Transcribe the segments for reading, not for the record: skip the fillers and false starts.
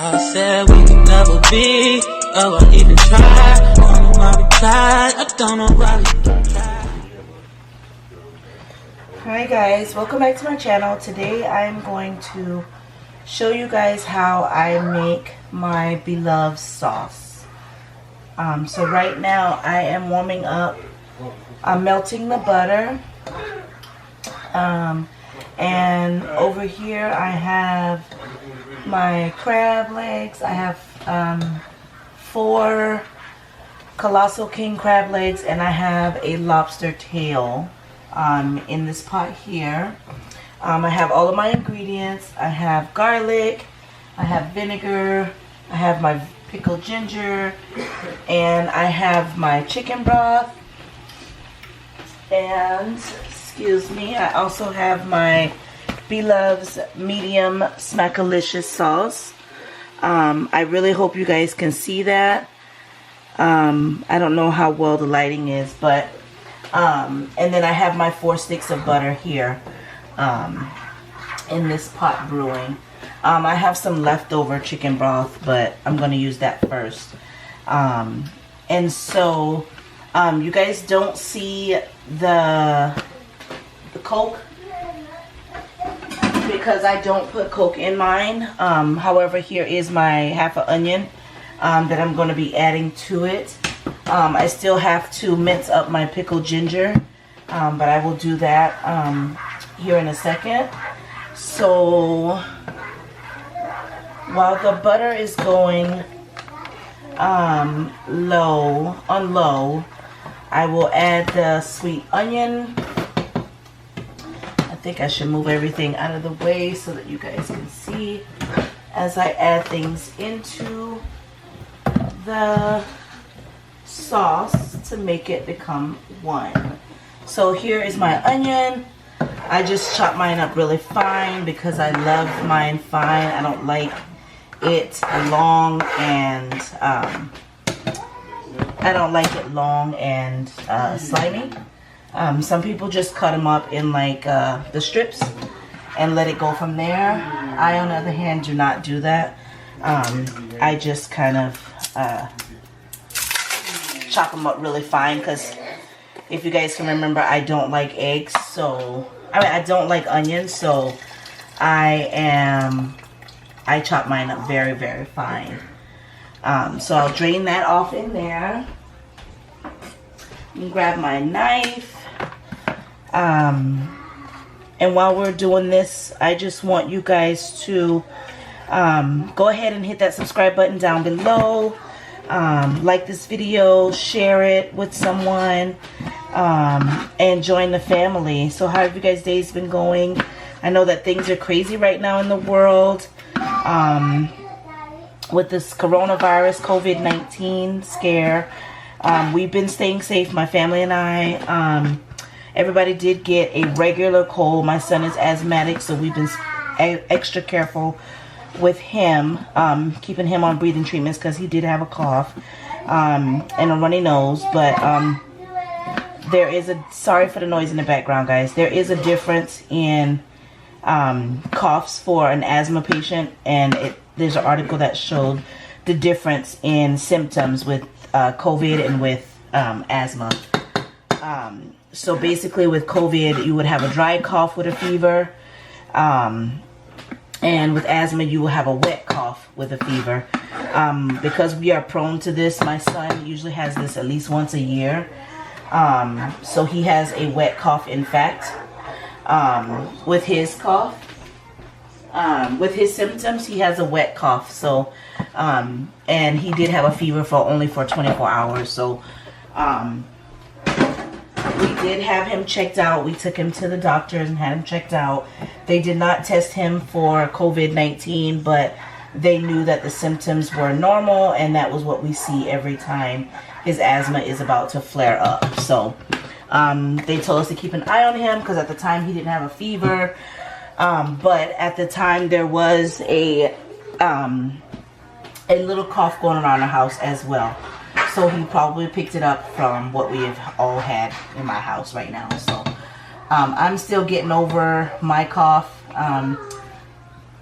I said we could never be, oh I even try. I don't know why we tried, I don't know why we tried. Hi guys, welcome back to my channel. Today I'm going to show you guys how I make my Blove sauce. So right now I am warming up, I'm melting the butter, and over here I have my crab legs. I have 4 colossal king crab legs, and I have a lobster tail in this pot here. I have all of my ingredients. I have garlic, I have vinegar, I have my pickled ginger, and I have my chicken broth, and excuse me, I also have my Blove's medium Smackalicious sauce. I really hope you guys can see that. I don't know how well the lighting is, but and then I have my 4 sticks of butter here in this pot brewing. I have some leftover chicken broth, but I'm going to use that first. And so you guys don't see the Coke because I don't put Coke in mine. However, here is my half an onion that I'm going to be adding to it. I still have to mince up my pickled ginger, but I will do that here in a second. So while the butter is going on low, I will add the sweet onion. I think I should move everything out of the way so that you guys can see as I add things into the sauce to make it become one. So here is my onion. I just chop mine up really fine because I love mine fine. I don't like it long and slimy. Some people just cut them up in like the strips and let it go from there. I, on the other hand, do not do that. I just kind of chop them up really fine because if you guys can remember, I don't like eggs, so I don't like onions, so I chop mine up very, very fine. So I'll drain that off in there. And grab my knife. And while we're doing this, I just want you guys to go ahead and hit that subscribe button down below. Like this video, share it with someone, and join the family. So how have you guys' days been going? I know that things are crazy right now in the world with this coronavirus, COVID-19 scare. We've been staying safe, my family and I. Everybody did get a regular cold. My son is asthmatic, so we've been extra careful with him, keeping him on breathing treatments because he did have a cough and a runny nose. But there is a, sorry for the noise in the background, guys. There is a difference in coughs for an asthma patient, and there's an article that showed the difference in symptoms with COVID and with asthma. So basically with COVID, you would have a dry cough with a fever. And with asthma, you will have a wet cough with a fever. Because we are prone to this, my son usually has this at least once a year. So he has a wet cough, in fact, with his cough. With his symptoms, he has a wet cough. So, and he did have a fever for only 24 hours. So, we did have him checked out. We took him to the doctors and had him checked out. They did not test him for COVID-19, but they knew that the symptoms were normal, and that was what we see every time his asthma is about to flare up. So they told us to keep an eye on him because at the time he didn't have a fever, but at the time there was a little cough going around the house as well. So he probably picked it up from what we have all had in my house right now. So I'm still getting over my cough.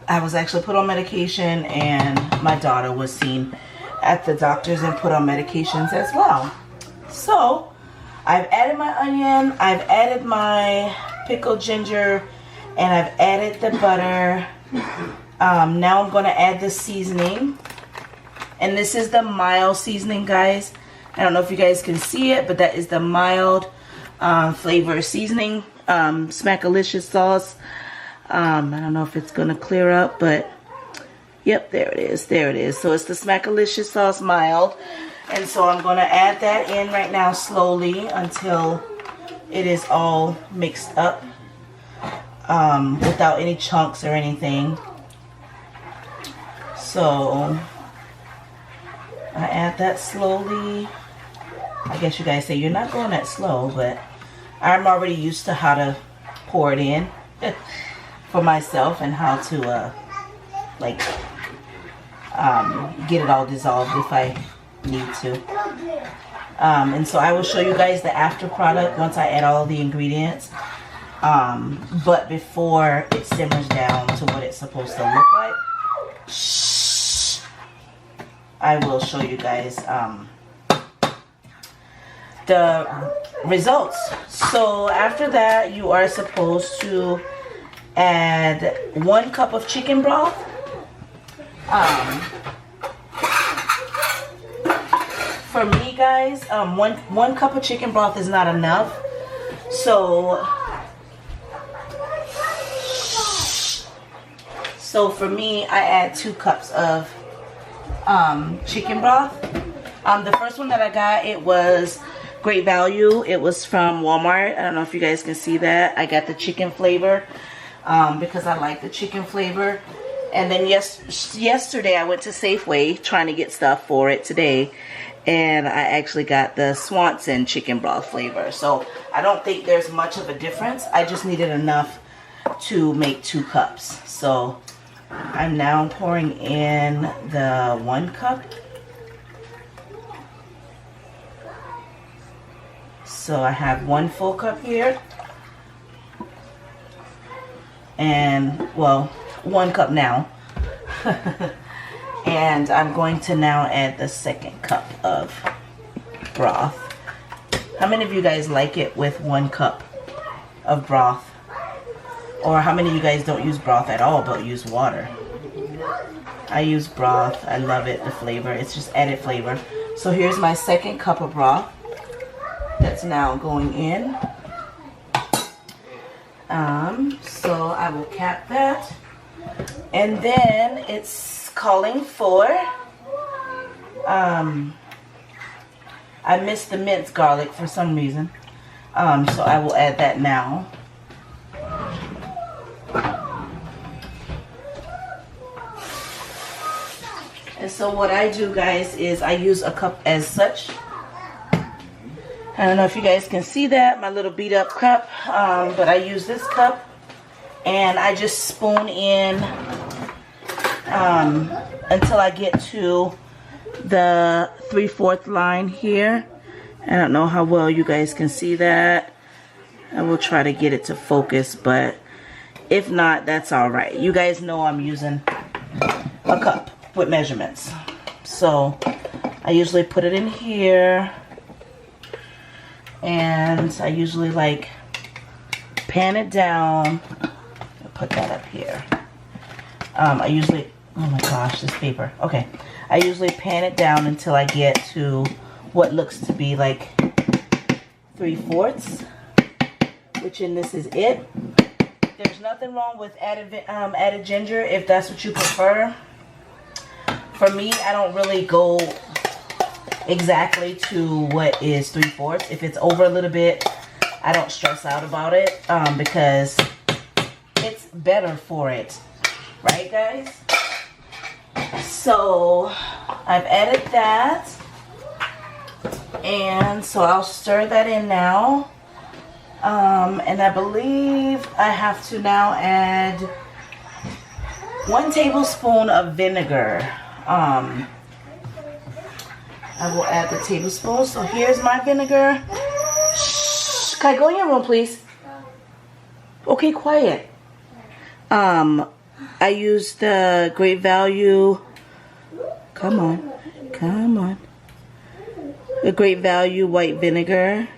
I was actually put on medication, and my daughter was seen at the doctor's and put on medications as well. So I've added my onion, I've added my pickled ginger, and I've added the butter. Now I'm going to add the seasoning, and this is the mild seasoning, guys. I don't know if you guys can see it, but that is the mild flavor seasoning, Smackalicious sauce. I don't know if it's going to clear up, but yep, there it is. There it is. So it's the Smackalicious sauce mild. And so I'm going to add that in right now slowly until it is all mixed up without any chunks or anything. So I add that slowly. I guess you guys say you're not going that slow, but I'm already used to how to pour it in for myself and how to get it all dissolved if I need to. And so I will show you guys the after product once I add all the ingredients. But before it simmers down to what it's supposed to look like, I will show you guys the results. So after that, you are supposed to add 1 cup of chicken broth. For me, guys, one cup of chicken broth is not enough. So for me, I add 2 cups of chicken broth. The first one that I got, it was great value. It was from Walmart. I don't know if you guys can see that. I got the chicken flavor because I like the chicken flavor. And then yesterday I went to Safeway trying to get stuff for it today, and I actually got the Swanson chicken broth flavor. So I don't think there's much of a difference. I just needed enough to make 2 cups. So I'm now pouring in the 1 cup. So I have 1 full cup here. And, well, 1 cup now. And I'm going to now add the 2nd cup of broth. How many of you guys like it with 1 cup of broth? Or how many of you guys don't use broth at all but use water? I use broth. I love it, the flavor. It's just added flavor. So here's my 2nd cup of broth that's now going in. So I will cap that. And then it's calling for, I missed the minced garlic for some reason. So I will add that now. And so what I do, guys, is I use a cup as such. I don't know if you guys can see that, my little beat up cup, but I use this cup and I just spoon in until I get to the 3/4 line here. I don't know how well you guys can see that. I will try to get it to focus, but if not, that's all right. You guys know I'm using a cup with measurements. So I usually put it in here, and I usually like pan it down. I'll put that up here. I usually, oh my gosh, this paper. Okay, I usually pan it down until I get to what looks to be like 3/4, which in this is it. There's nothing wrong with added ginger if that's what you prefer. For me, I don't really go exactly to what is 3/4. If it's over a little bit, I don't stress out about it because it's better for it, right, guys? So I've added that, and so I'll stir that in now. And I believe I have to now add 1 tablespoon of vinegar. I will add the tablespoon. So here's my vinegar. Shh, can I go in your room, please? Okay, quiet. I used the Great Value. Come on. The Great Value white vinegar.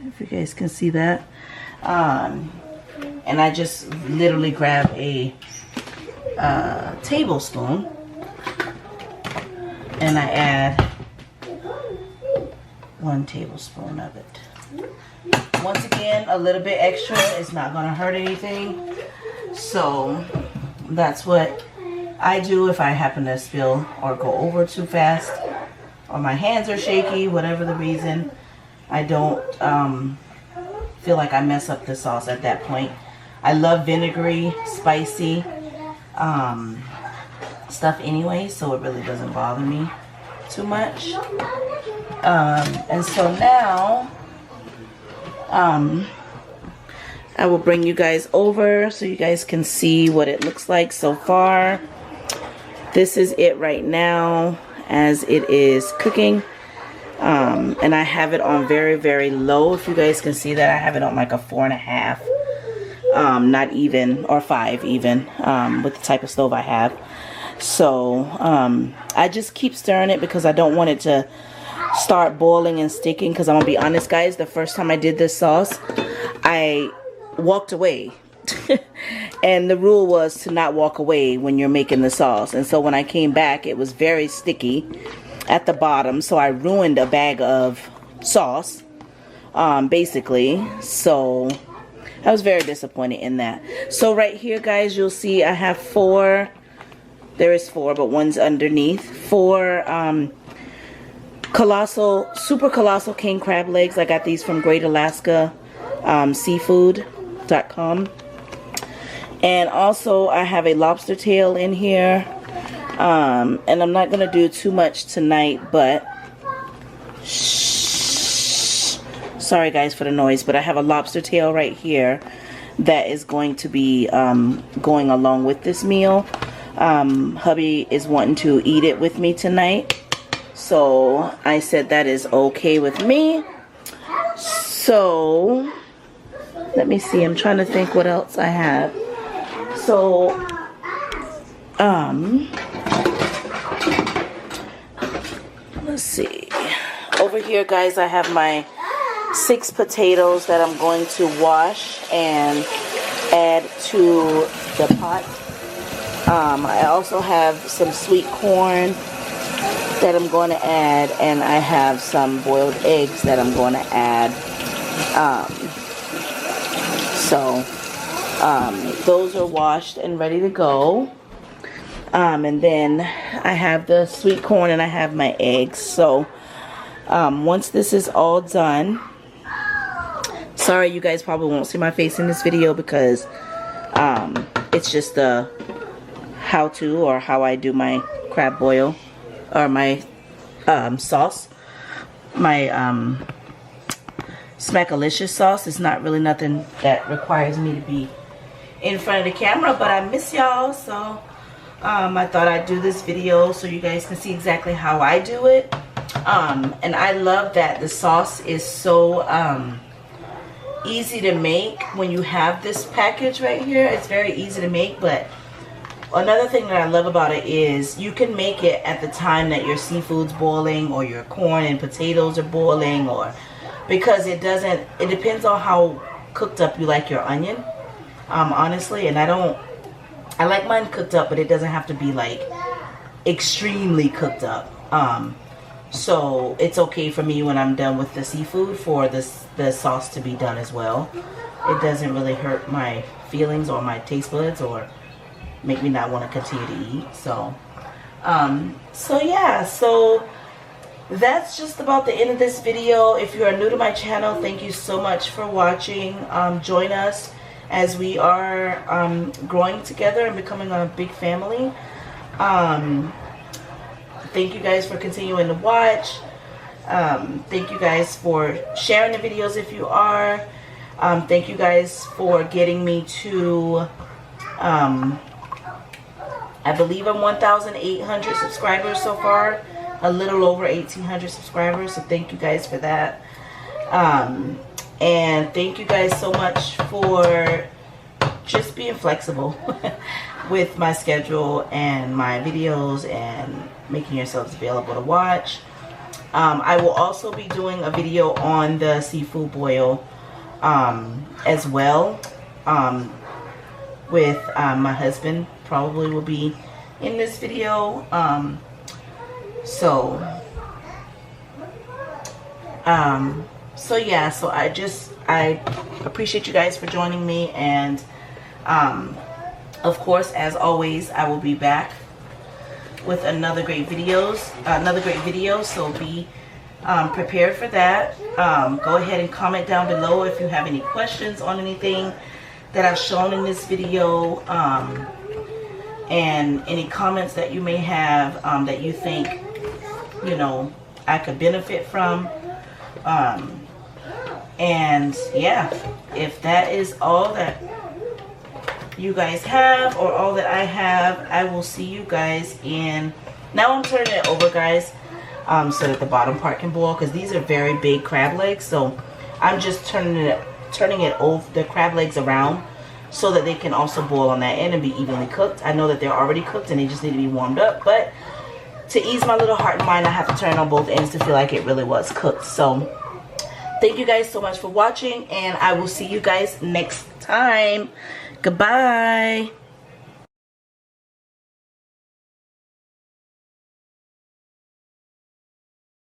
If you guys can see that. And I just literally grab a tablespoon. And I add 1 tablespoon of it. Once again, a little bit extra. It's not going to hurt anything. So that's what I do if I happen to spill or go over too fast, or my hands are shaky, whatever the reason. I don't feel like I mess up the sauce at that point. I love vinegary, spicy stuff anyway, so it really doesn't bother me too much. And so now I will bring you guys over so you guys can see what it looks like so far. This is it right now as it is cooking. And I have it on very, very low. If you guys can see that, I have it on like a 4.5. Not even, or 5 even, with the type of stove I have. So I just keep stirring it because I don't want it to start boiling and sticking. Because I'm gonna be honest, guys, the first time I did this sauce, I walked away. And the rule was to not walk away when you're making the sauce. And so when I came back, it was very sticky at the bottom. So I ruined a bag of sauce, basically. So I was very disappointed in that. So right here, guys, you'll see I have 4. There is 4, but one's underneath. 4 super colossal king crab legs. I got these from Great Alaska Seafood.com. And also I have a lobster tail in here. And I'm not going to do too much tonight, but sorry guys for the noise, but I have a lobster tail right here that is going to be going along with this meal. Hubby is wanting to eat it with me tonight, so I said that is okay with me. So let me see, I'm trying to think what else I have. So let's see, over here, guys, I have my 6 potatoes that I'm going to wash and add to the pot. I also have some sweet corn that I'm going to add, and I have some boiled eggs that I'm going to add. Those are washed and ready to go. And then I have the sweet corn and I have my eggs. So once this is all done, sorry you guys probably won't see my face in this video because it's just the how-to or how I do my crab boil or my sauce. My Smackalicious sauce is not really nothing that requires me to be in front of the camera, but I miss y'all, so I thought I'd do this video so you guys can see exactly how I do it. And I love that the sauce is so easy to make when you have this package right here. It's very easy to make, but another thing that I love about it is you can make it at the time that your seafood's boiling or your corn and potatoes are boiling, or because it depends on how cooked up you like your onion, honestly. And I like mine cooked up, but it doesn't have to be like extremely cooked up. So it's okay for me when I'm done with the seafood for the sauce to be done as well. It doesn't really hurt my feelings or my taste buds or make me not want to continue to eat. So yeah, so that's just about the end of this video. If you are new to my channel, thank you so much for watching. Join us as we are growing together and becoming a big family. Thank you guys for continuing to watch. Thank you guys for sharing the videos if you are. Thank you guys for getting me to I believe I'm 1,800 subscribers so far. A little over 1,800 subscribers. So thank you guys for that. And thank you guys so much for just being flexible. with my schedule and my videos and making yourselves available to watch. I will also be doing a video on the seafood boil as well, with my husband probably will be in this video. So yeah, so I appreciate you guys for joining me, and of course, as always, I will be back with another great video, so be prepared for that. Go ahead and comment down below if you have any questions on anything that I've shown in this video, and any comments that you may have that you think, you know, I could benefit from. And yeah, if that is all that you guys have, or all that I have, I will see you guys in, now I'm turning it over, guys, so that the bottom part can boil, because these are very big crab legs. So I'm just turning it over, the crab legs around, so that they can also boil on that end and be evenly cooked. I know that they're already cooked and they just need to be warmed up, but to ease my little heart and mind, I have to turn it on both ends to feel like it really was cooked. So thank you guys so much for watching, and I will see you guys next time. Goodbye.